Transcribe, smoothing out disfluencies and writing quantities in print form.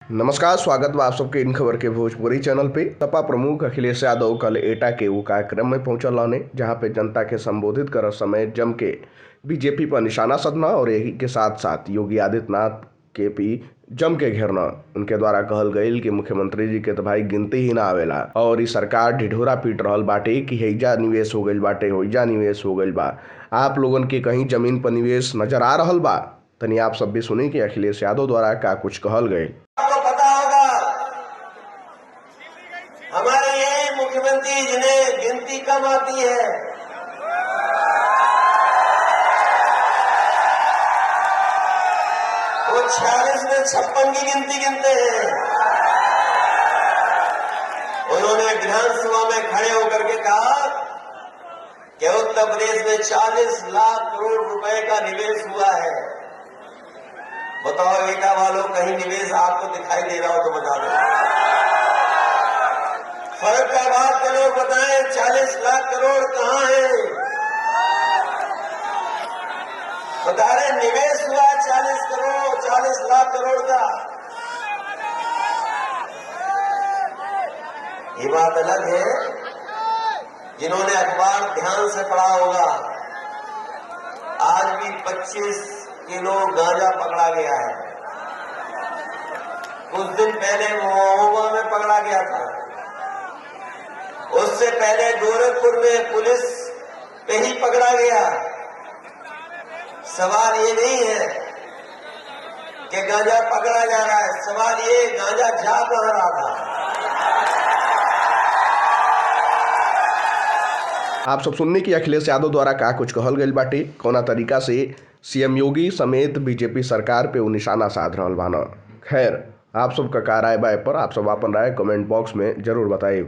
नमस्कार, स्वागत बा आप सबके इन खबर के भोजपुरी चैनल पे। सपा प्रमुख अखिलेश यादव कल एटा के वो कार्यक्रम में पहुंचल रहने, जहां पे जनता के संबोधित करत समय जम के बीजेपी पर निशाना साधना और यही के साथ साथ योगी आदित्यनाथ के भी जम के घेरना। उनके द्वारा कहल गईल कि मुख्यमंत्री जी के तो भाई गिनती ही ना आवेला और ई सरकार ढिढोरा पीट रहल बाटे कि हैजा निवेश हो गईल बाटे, होइजा निवेश हो गईल बा। आप लोगन के कहीं जमीन पर निवेश नजर आ रहल बा? तनी आप सब भी सुनी कि अखिलेश यादव द्वारा का कुछ कहल गईल। आपको पता होगा, हमारे ये मुख्यमंत्री जिन्हें गिनती कम आती है, वो 46 में 56 की गिनती गिनते हैं। उन्होंने विधानसभा में खड़े होकर के कहा कि उत्तर प्रदेश में 40 लाख करोड़ रुपए का निवेश हुआ है। बताओ एटा वालों, कहीं निवेश आपको दिखाई दे रहा हो तो बता दो। फर्रुखाबाद के लोग बताएं 40 लाख करोड़ कहां है? बता रहे निवेश हुआ 40 लाख करोड़ का। ये बात अलग है, जिन्होंने अखबार ध्यान से पढ़ा होगा, आज भी 25 किलो गांजा पकड़ा गया है। कुछ दिन पहले महोबा में पकड़ा गया था। उससे पहले गोरखपुर में पुलिस पे ही पकड़ा गया। सवाल ये नहीं है कि गांजा पकड़ा जा रहा है, सवाल ये गांजा जा कहां रहा था। आप सब सुनने की अखिलेश यादव द्वारा का कुछ कहल गईल बाटे, कौना तरीका से सीएम योगी समेत बीजेपी सरकार पे वो निशाना साध रहल बाना। खैर, आप सबका का राय बा पर आप सब अपन राय कमेंट बॉक्स में जरूर बताइए।